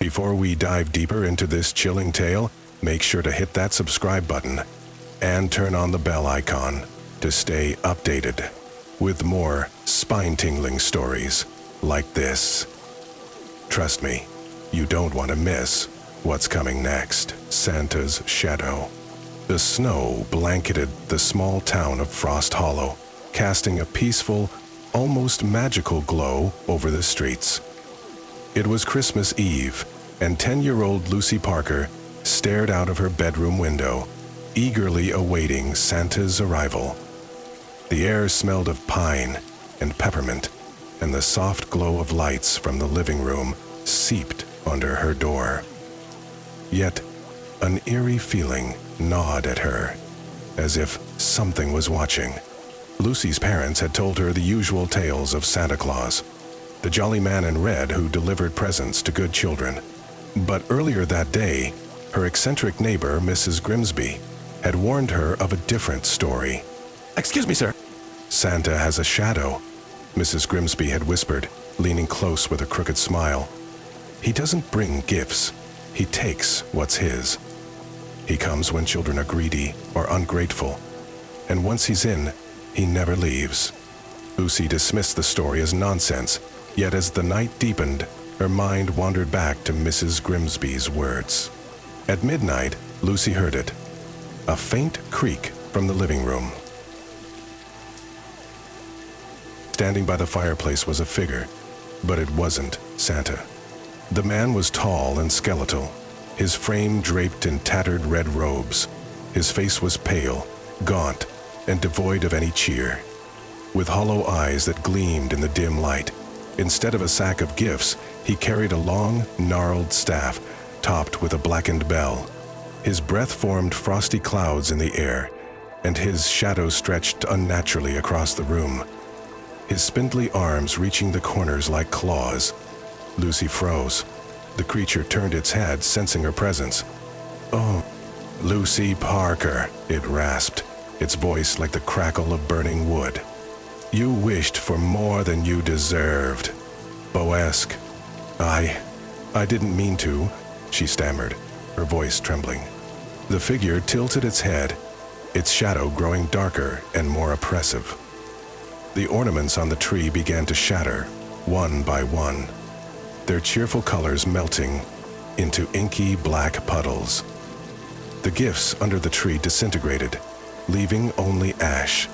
Before we dive deeper into this chilling tale, make sure to hit that subscribe button and turn on the bell icon to stay updated with more spine-tingling stories like this. Trust me, you don't want to miss what's coming next. Santa's Shadow. The snow blanketed the small town of Frost Hollow, casting a peaceful, almost magical glow over the streets. It was Christmas Eve, and 10-year-old Lucy Parker stared out of her bedroom window, eagerly awaiting Santa's arrival. The air smelled of pine and peppermint, and the soft glow of lights from the living room seeped under her door. Yet, an eerie feeling gnawed at her, as if something was watching. Lucy's parents had told her the usual tales of Santa Claus, the jolly man in red who delivered presents to good children. But earlier that day, her eccentric neighbor, Mrs. Grimsby, had warned her of a different story. "Excuse me, sir." "Santa has a shadow," Mrs. Grimsby had whispered, leaning close with a crooked smile. "He doesn't bring gifts. He takes what's his. He comes when children are greedy or ungrateful, and once he's in, he never leaves." Lucy dismissed the story as nonsense, yet as the night deepened, her mind wandered back to Mrs. Grimsby's words. At midnight, Lucy heard it, a faint creak from the living room. Standing by the fireplace was a figure, but it wasn't Santa. The man was tall and skeletal, his frame draped in tattered red robes. His face was pale, gaunt, and devoid of any cheer. With hollow eyes that gleamed in the dim light, instead of a sack of gifts, he carried a long, gnarled staff topped with a blackened bell. His breath formed frosty clouds in the air, and his shadow stretched unnaturally across the room, his spindly arms reaching the corners like claws. Lucy froze. The creature turned its head, sensing her presence. "Oh, Lucy Parker," it rasped, its voice like the crackle of burning wood. "You wished for more than you deserved. Boesque. I didn't mean to," she stammered, her voice trembling. The figure tilted its head, its shadow growing darker and more oppressive. The ornaments on the tree began to shatter, one by one, their cheerful colors melting into inky black puddles. The gifts under the tree disintegrated, leaving only ash.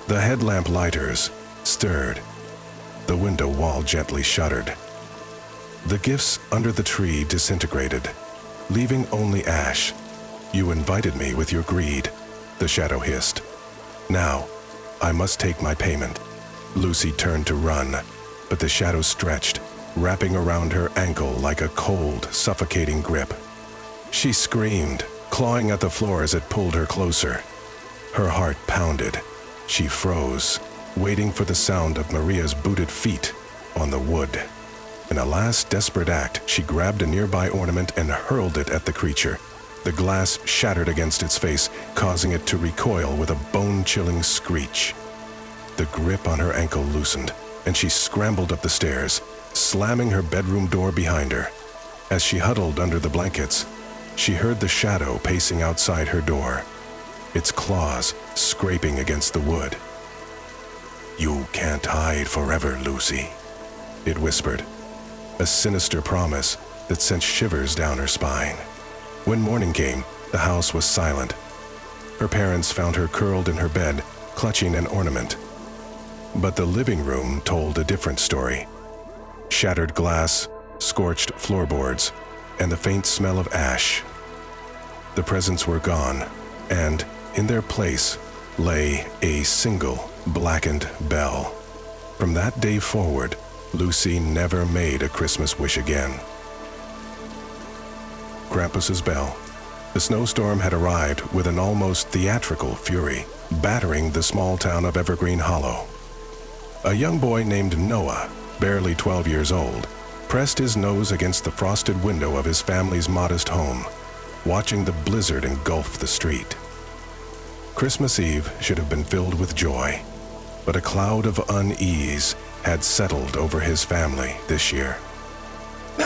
The headlamp lighters stirred. The window wall gently shuddered. The gifts under the tree disintegrated, leaving only ash. "You invited me with your greed," the shadow hissed. "Now, I must take my payment." Lucy turned to run, but the shadow stretched, wrapping around her ankle like a cold, suffocating grip. She screamed, clawing at the floor as it pulled her closer. Her heart pounded. She froze, waiting for the sound of Maria's booted feet on the wood. In a last desperate act, she grabbed a nearby ornament and hurled it at the creature. The glass shattered against its face, causing it to recoil with a bone-chilling screech. The grip on her ankle loosened, and she scrambled up the stairs, slamming her bedroom door behind her. As she huddled under the blankets, she heard the shadow pacing outside her door, its claws scraping against the wood. "You can't hide forever, Lucy," it whispered, a sinister promise that sent shivers down her spine. When morning came, the house was silent. Her parents found her curled in her bed, clutching an ornament. But the living room told a different story. Shattered glass, scorched floorboards, and the faint smell of ash. The presents were gone, and in their place lay a single blackened bell. From that day forward, Lucy never made a Christmas wish again. Krampus's bell. The snowstorm had arrived with an almost theatrical fury, battering the small town of Evergreen Hollow. A young boy named Noah, barely 12 years old, pressed his nose against the frosted window of his family's modest home, watching the blizzard engulf the street. Christmas Eve should have been filled with joy, but a cloud of unease had settled over his family this year.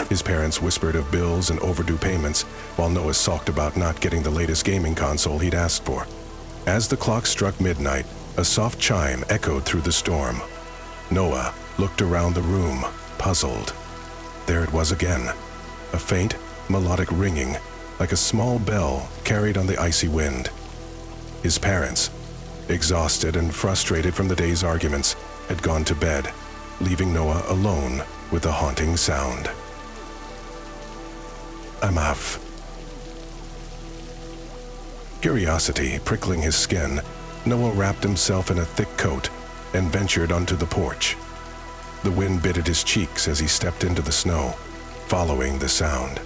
His parents whispered of bills and overdue payments, while Noah sulked about not getting the latest gaming console he'd asked for. As the clock struck midnight, a soft chime echoed through the storm. Noah looked around the room, puzzled. There it was again, a faint, melodic ringing, like a small bell carried on the icy wind. His parents, exhausted and frustrated from the day's arguments, had gone to bed, leaving Noah alone with the haunting sound. I'm off. Curiosity prickling his skin, Noah wrapped himself in a thick coat and ventured onto the porch. The wind bit at his cheeks as he stepped into the snow, following the sound.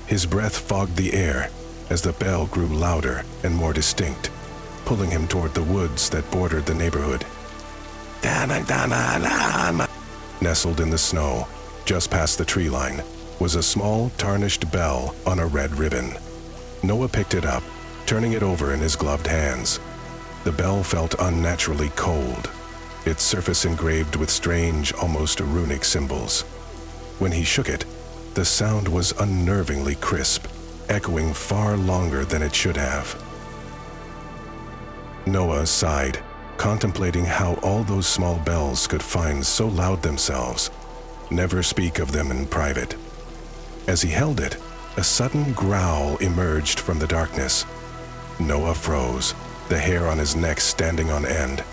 His breath fogged the air as the bell grew louder and more distinct, pulling him toward the woods that bordered the neighborhood. Nestled in the snow, just past the tree line, was a small, tarnished bell on a red ribbon. Noah picked it up, turning it over in his gloved hands. The bell felt unnaturally cold, its surface engraved with strange, almost runic symbols. When he shook it, the sound was unnervingly crisp, echoing far longer than it should have. Noah sighed, contemplating how all those small bells could find so loud themselves, never speak of them in private. As he held it, a sudden growl emerged from the darkness. Noah froze, the hair on his neck standing on end.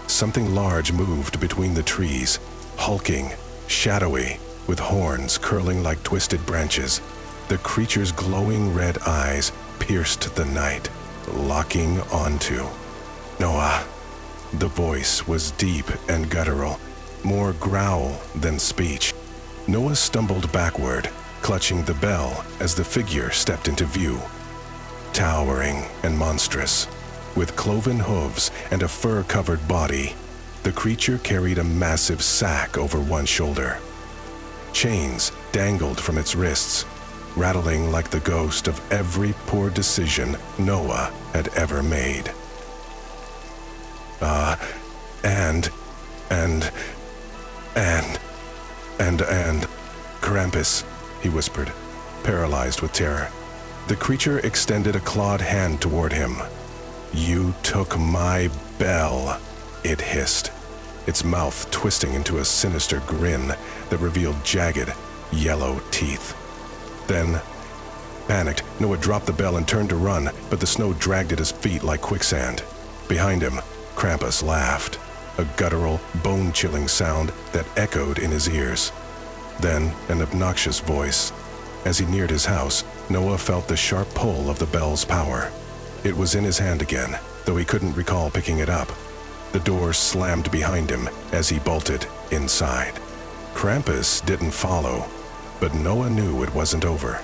Something large moved between the trees, hulking, shadowy, with horns curling like twisted branches. The creature's glowing red eyes pierced the night, locking onto Noah. The voice was deep and guttural, more growl than speech. Noah stumbled backward, clutching the bell as the figure stepped into view. Towering and monstrous, with cloven hooves and a fur-covered body, the creature carried a massive sack over one shoulder. Chains dangled from its wrists, rattling like the ghost of every poor decision Noah had ever made. Krampus, he whispered, paralyzed with terror. The creature extended a clawed hand toward him. You took my bell, it hissed, its mouth twisting into a sinister grin that revealed jagged, yellow teeth. Then, panicked, Noah dropped the bell and turned to run, but the snow dragged at his feet like quicksand. Behind him, Krampus laughed, a guttural, bone-chilling sound that echoed in his ears. Then, an obnoxious voice. As he neared his house, Noah felt the sharp pull of the bell's power. It was in his hand again, though he couldn't recall picking it up. The door slammed behind him as he bolted inside. Krampus didn't follow, but Noah knew it wasn't over.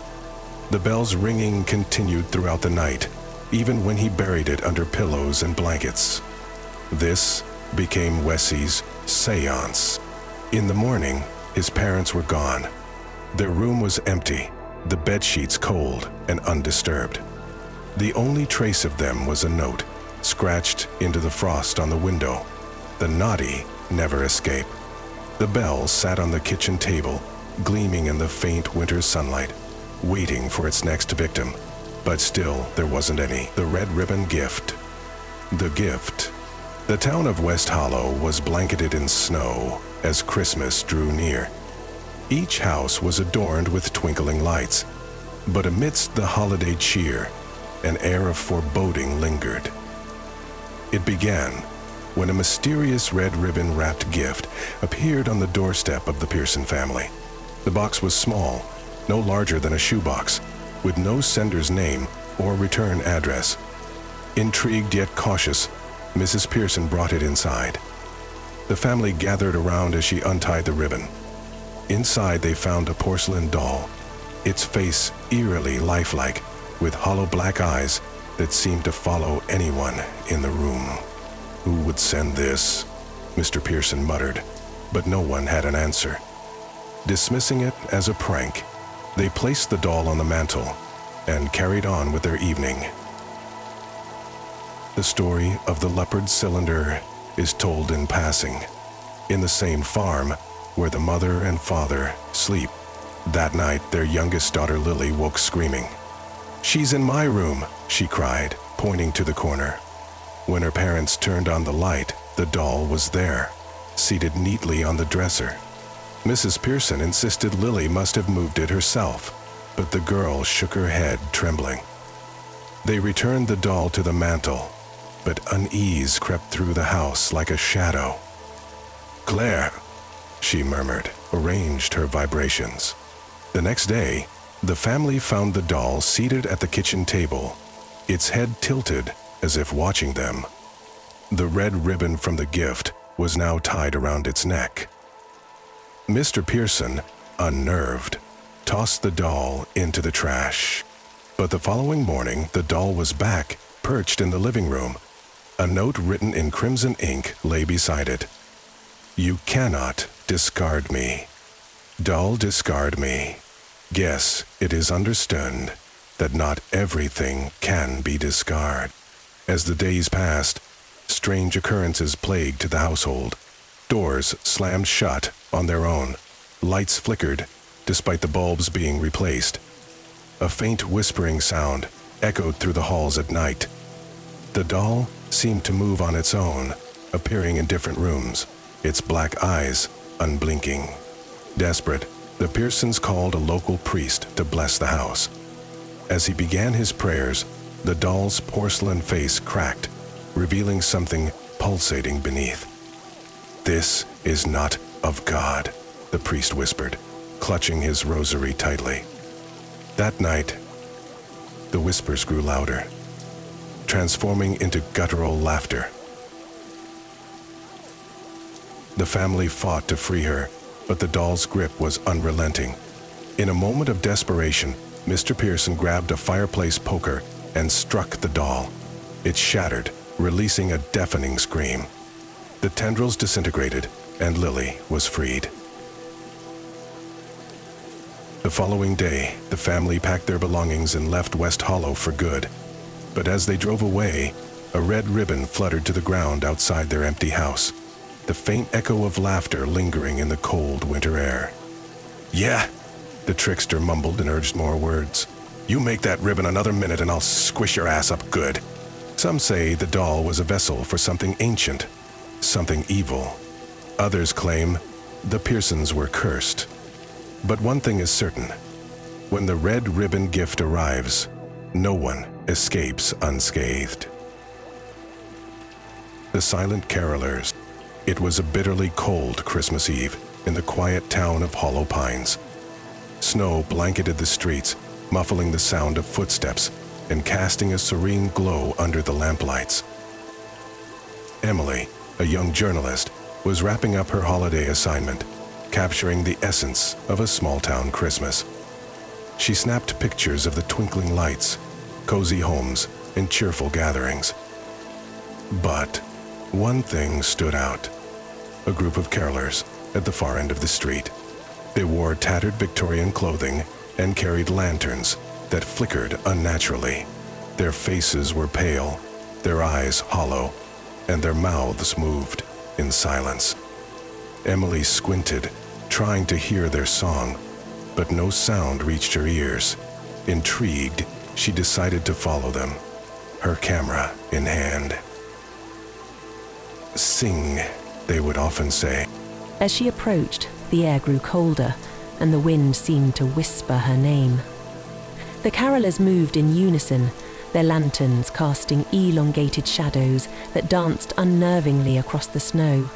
The bell's ringing continued throughout the night, even when he buried it under pillows and blankets. This became Wessie's seance. In the morning, his parents were gone. Their room was empty, the bedsheets cold and undisturbed. The only trace of them was a note, scratched into the frost on the window. The naughty never escape. The bell sat on the kitchen table, gleaming in the faint winter sunlight, waiting for its next victim. But still, there wasn't any. The red ribbon gift. The gift. The town of West Hollow was blanketed in snow as Christmas drew near. Each house was adorned with twinkling lights, but amidst the holiday cheer, an air of foreboding lingered. It began when a mysterious red ribbon-wrapped gift appeared on the doorstep of the Pearson family. The box was small, no larger than a shoebox, with no sender's name or return address. Intrigued yet cautious, Mrs. Pearson brought it inside. The family gathered around as she untied the ribbon. Inside, they found a porcelain doll, its face eerily lifelike, with hollow black eyes that seemed to follow anyone in the room. Who would send this? Mr. Pearson muttered, but no one had an answer. Dismissing it as a prank, they placed the doll on the mantel and carried on with their evening. The story of the leopard cylinder is told in passing. In the same farm where the mother and father sleep That night, their youngest daughter Lily woke screaming. "She's in my room," she cried, pointing to the corner. When her parents turned on the light, the doll was there, seated neatly on the dresser. Mrs. Pearson insisted Lily must have moved it herself, but the girl shook her head, trembling. They returned the doll to the mantel, but unease crept through the house like a shadow. "Claire," she murmured, arranged her vibrations. The next day, the family found the doll seated at the kitchen table, its head tilted as if watching them. The red ribbon from the gift was now tied around its neck. Mr. Pearson, unnerved, tossed the doll into the trash. But the following morning, the doll was back, perched in the living room. A note written in crimson ink lay beside it. "You cannot discard me. Doll, discard me. Guess it is understood that not everything can be discarded." As the days passed, strange occurrences plagued the household. Doors slammed shut on their own. Lights flickered, despite the bulbs being replaced. A faint whispering sound echoed through the halls at night. The doll seemed to move on its own, appearing in different rooms, its black eyes unblinking. Desperate, the Pearsons called a local priest to bless the house. As he began his prayers, the doll's porcelain face cracked, revealing something pulsating beneath. "This is not of God," the priest whispered, clutching his rosary tightly. That night, the whispers grew louder, transforming into guttural laughter. The family fought to free her, but the doll's grip was unrelenting. In a moment of desperation, Mr. Pearson grabbed a fireplace poker and struck the doll. It shattered, releasing a deafening scream. The tendrils disintegrated, and Lily was freed. The following day, the family packed their belongings and left West Hollow for good. But as they drove away, a red ribbon fluttered to the ground outside their empty house, the faint echo of laughter lingering in the cold winter air. "Yeah," the trickster mumbled and urged more words. "You make that ribbon another minute and I'll squish your ass up good." Some say the doll was a vessel for something ancient, something evil. Others claim the Pearsons were cursed. But one thing is certain: when the red ribbon gift arrives, no one escapes unscathed. The Silent Carolers. It was a bitterly cold Christmas Eve in the quiet town of Hollow Pines. Snow blanketed the streets, muffling the sound of footsteps and casting a serene glow under the lamplights. Emily, a young journalist, was wrapping up her holiday assignment, capturing the essence of a small-town Christmas. She snapped pictures of the twinkling lights, cozy homes, and cheerful gatherings. But one thing stood out: a group of carolers at the far end of the street. They wore tattered Victorian clothing and carried lanterns that flickered unnaturally. Their faces were pale, their eyes hollow, and their mouths moved in silence. Emily squinted, trying to hear their song, but no sound reached her ears. Intrigued, she decided to follow them, her camera in hand. "Sing," they would often say. As she approached, the air grew colder, and the wind seemed to whisper her name. The carolers moved in unison, their lanterns casting elongated shadows that danced unnervingly across the snow.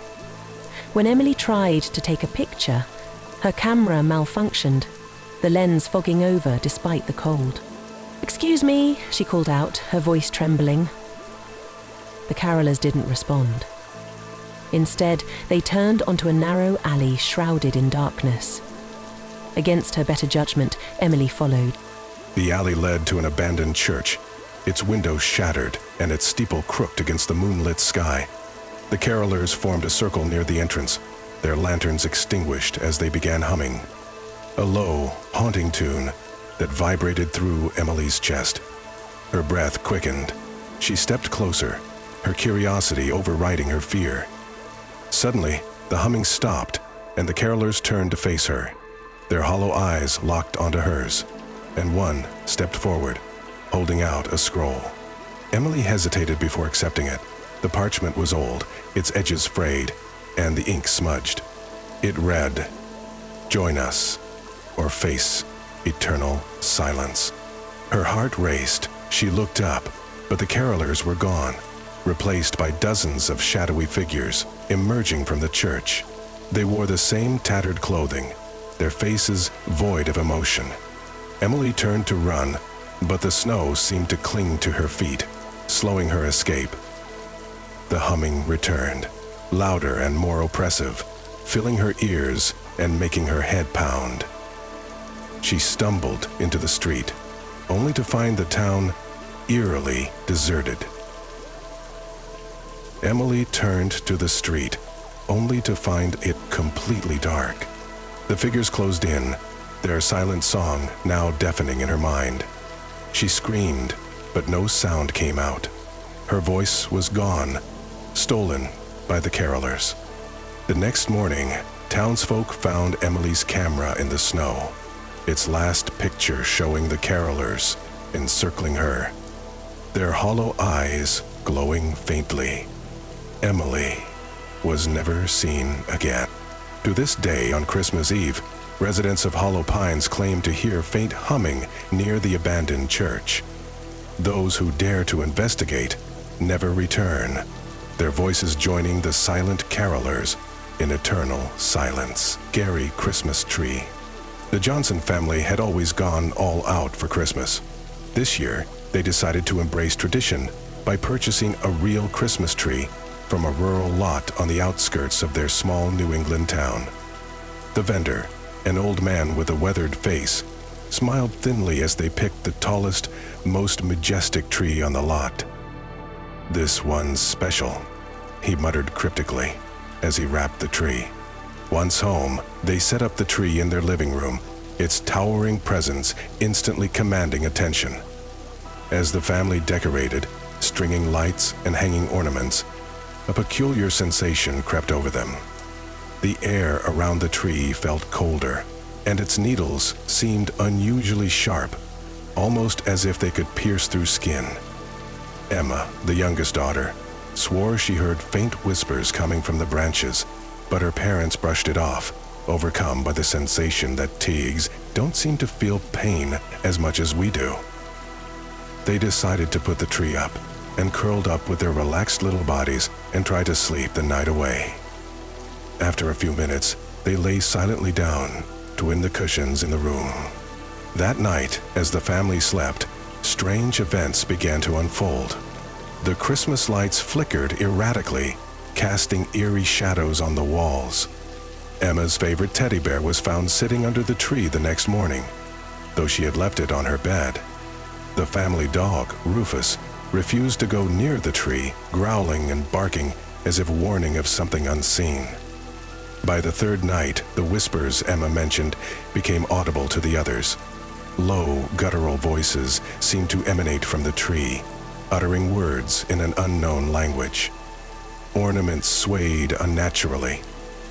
When Emily tried to take a picture, her camera malfunctioned, the lens fogging over despite the cold. "Excuse me," she called out, her voice trembling. The carolers didn't respond. Instead, they turned onto a narrow alley shrouded in darkness. Against her better judgment, Emily followed. The alley led to an abandoned church, its windows shattered and its steeple crooked against the moonlit sky. The carolers formed a circle near the entrance, their lanterns extinguished as they began humming. A low, haunting tune that vibrated through Emily's chest. Her breath quickened. She stepped closer, her curiosity overriding her fear. Suddenly, the humming stopped, and the carolers turned to face her. Their hollow eyes locked onto hers, and one stepped forward, holding out a scroll. Emily hesitated before accepting it. The parchment was old, its edges frayed, and the ink smudged. It read, "Join us, or face eternal silence." Her heart raced. She looked up, but the carolers were gone, replaced by dozens of shadowy figures emerging from the church. They wore the same tattered clothing, their faces void of emotion. Emily turned to run, but the snow seemed to cling to her feet, slowing her escape. The humming returned, louder and more oppressive, filling her ears and making her head pound. She stumbled into the street, only to find the town eerily deserted. Emily turned to the street, only to find it completely dark. The figures closed in, their silent song now deafening in her mind. She screamed, but no sound came out. Her voice was gone, stolen by the carolers. The next morning, townsfolk found Emily's camera in the snow, its last picture showing the carolers encircling her, their hollow eyes glowing faintly. Emily was never seen again. To this day, on Christmas Eve, residents of Hollow Pines claim to hear faint humming near the abandoned church. Those who dare to investigate never return, their voices joining the silent carolers in eternal silence. Scarry Christmas Tree. The Johnson family had always gone all out for Christmas. This year, they decided to embrace tradition by purchasing a real Christmas tree from a rural lot on the outskirts of their small New England town. The vendor, an old man with a weathered face, smiled thinly as they picked the tallest, most majestic tree on the lot. "This one's special," he muttered cryptically as he wrapped the tree. Once home, they set up the tree in their living room, its towering presence instantly commanding attention. As the family decorated, stringing lights and hanging ornaments, a peculiar sensation crept over them. The air around the tree felt colder, and its needles seemed unusually sharp, almost as if they could pierce through skin. Emma, the youngest daughter, swore she heard faint whispers coming from the branches, but her parents brushed it off, overcome by the sensation that Teagues don't seem to feel pain as much as we do. They decided to put the tree up and curled up with their relaxed little bodies and tried to sleep the night away. After a few minutes, they lay silently down to win the cushions in the room. That night, as the family slept, strange events began to unfold. The Christmas lights flickered erratically, casting eerie shadows on the walls. Emma's favorite teddy bear was found sitting under the tree the next morning, though she had left it on her bed. The family dog, Rufus, refused to go near the tree, growling and barking as if warning of something unseen. By the third night, the whispers Emma mentioned became audible to the others. Low, guttural voices seemed to emanate from the tree, uttering words in an unknown language. Ornaments swayed unnaturally,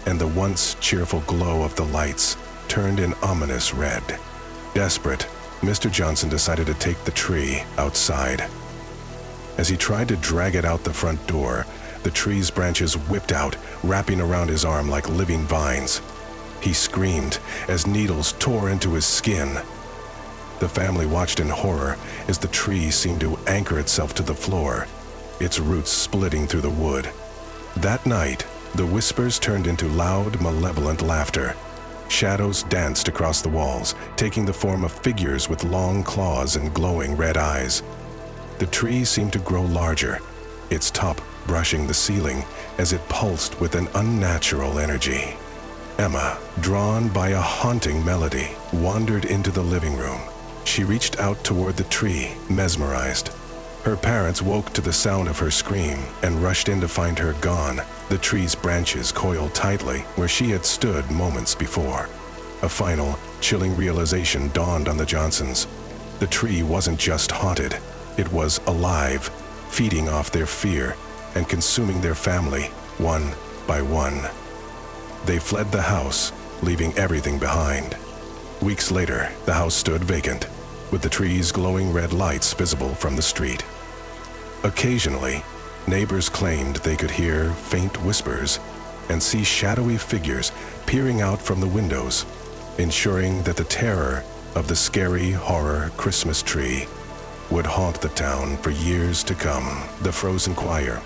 and the once cheerful glow of the lights turned an ominous red. Desperate, Mr. Johnson decided to take the tree outside. As he tried to drag it out the front door, the tree's branches whipped out, wrapping around his arm like living vines. He screamed as needles tore into his skin. The family watched in horror as the tree seemed to anchor itself to the floor, its roots splitting through the wood. That night, the whispers turned into loud, malevolent laughter. Shadows danced across the walls, taking the form of figures with long claws and glowing red eyes. The tree seemed to grow larger, its top brushing the ceiling as it pulsed with an unnatural energy. Emma, drawn by a haunting melody, wandered into the living room. She reached out toward the tree, mesmerized. Her parents woke to the sound of her scream and rushed in to find her gone, the tree's branches coiled tightly where she had stood moments before. A final, chilling realization dawned on the Johnsons. The tree wasn't just haunted, it was alive, feeding off their fear and consuming their family, one by one. They fled the house, leaving everything behind. Weeks later, the house stood vacant, with the trees glowing red lights visible from the street. Occasionally, neighbors claimed they could hear faint whispers and see shadowy figures peering out from the windows, ensuring that the terror of the Scarry horror Christmas tree would haunt the town for years to come. The Frozen Choir.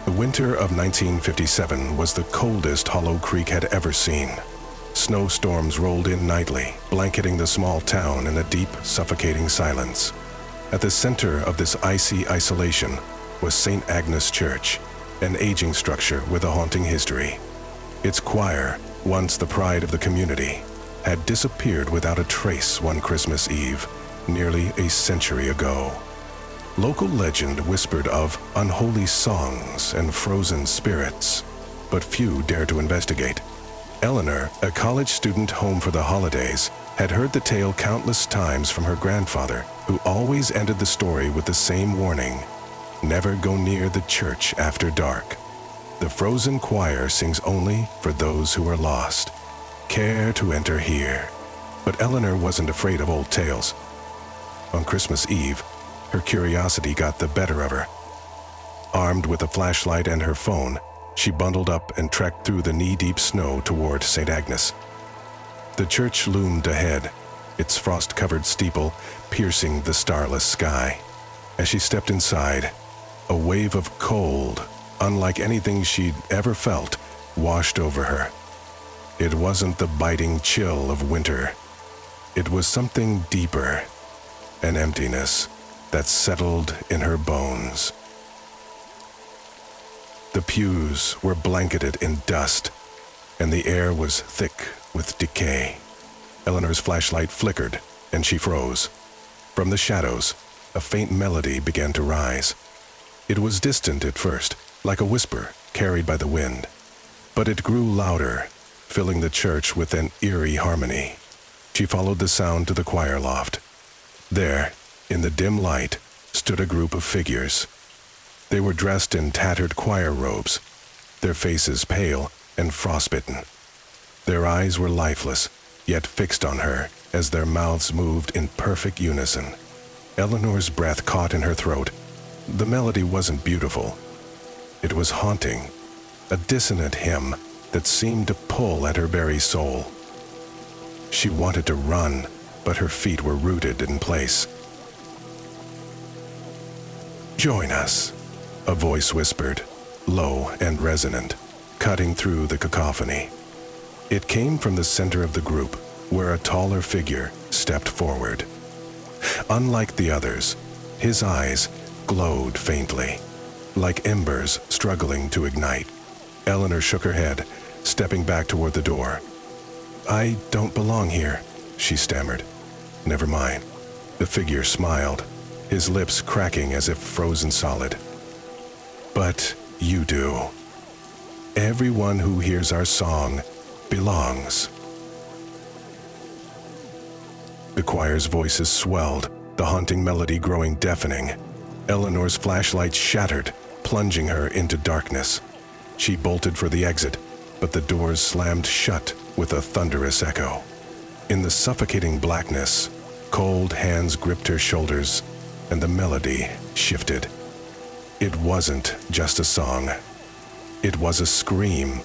The winter of 1957 was the coldest Hollow Creek had ever seen. Snowstorms rolled in nightly, blanketing the small town in a deep, suffocating silence. At the center of this icy isolation was St. Agnes Church, an aging structure with a haunting history. Its choir, once the pride of the community, had disappeared without a trace one Christmas Eve, nearly a century ago. Local legend whispered of unholy songs and frozen spirits, but few dared to investigate. Eleanor, a college student home for the holidays, had heard the tale countless times from her grandfather, who always ended the story with the same warning: never go near the church after dark. The Frozen Choir sings only for those who are lost. Care to enter here. But Eleanor wasn't afraid of old tales. On Christmas Eve, her curiosity got the better of her. Armed with a flashlight and her phone, she bundled up and trekked through the knee-deep snow toward St. Agnes. The church loomed ahead, its frost-covered steeple piercing the starless sky. As she stepped inside, a wave of cold, unlike anything she'd ever felt, washed over her. It wasn't the biting chill of winter. It was something deeper, an emptiness that settled in her bones. The pews were blanketed in dust, and the air was thick with decay. Eleanor's flashlight flickered, and she froze. From the shadows, a faint melody began to rise. It was distant at first, like a whisper carried by the wind. But it grew louder, filling the church with an eerie harmony. She followed the sound to the choir loft. There, in the dim light, stood a group of figures. They were dressed in tattered choir robes, their faces pale and frostbitten. Their eyes were lifeless, yet fixed on her as their mouths moved in perfect unison. Eleanor's breath caught in her throat. The melody wasn't beautiful. It was haunting, a dissonant hymn that seemed to pull at her very soul. She wanted to run, but her feet were rooted in place. "Join us," a voice whispered, low and resonant, cutting through the cacophony. It came from the center of the group, where a taller figure stepped forward. Unlike the others, his eyes glowed faintly, like embers struggling to ignite. Eleanor shook her head, stepping back toward the door. "I don't belong here," she stammered. "Never mind." The figure smiled, his lips cracking as if frozen solid. "But you do. Everyone who hears our song belongs." The choir's voices swelled, the haunting melody growing deafening. Eleanor's flashlight shattered, plunging her into darkness. She bolted for the exit, but the doors slammed shut with a thunderous echo. In the suffocating blackness, cold hands gripped her shoulders, and the melody shifted. It wasn't just a song. It was a scream,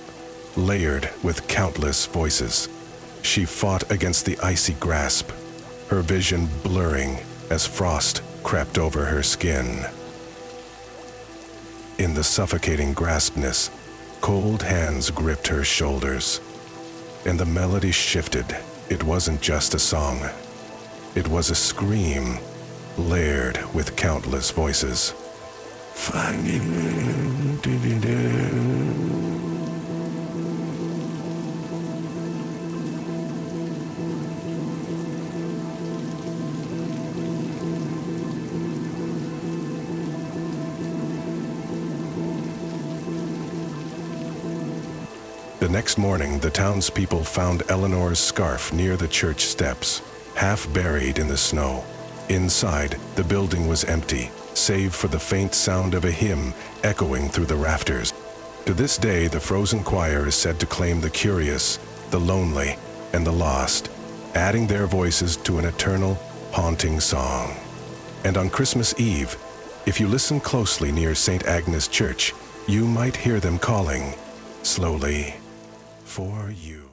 layered with countless voices. She fought against the icy grasp, her vision blurring as frost crept over her skin. In the suffocating graspness, cold hands gripped her shoulders, and the melody shifted. It wasn't just a song. It was a scream, layered with countless voices. The next morning, the townspeople found Eleanor's scarf near the church steps, half buried in the snow. Inside, the building was empty, save for the faint sound of a hymn echoing through the rafters. To this day, the Frozen Choir is said to claim the curious, the lonely, and the lost, adding their voices to an eternal, haunting song. And on Christmas Eve, if you listen closely near St. Agnes Church, you might hear them calling, slowly, for you.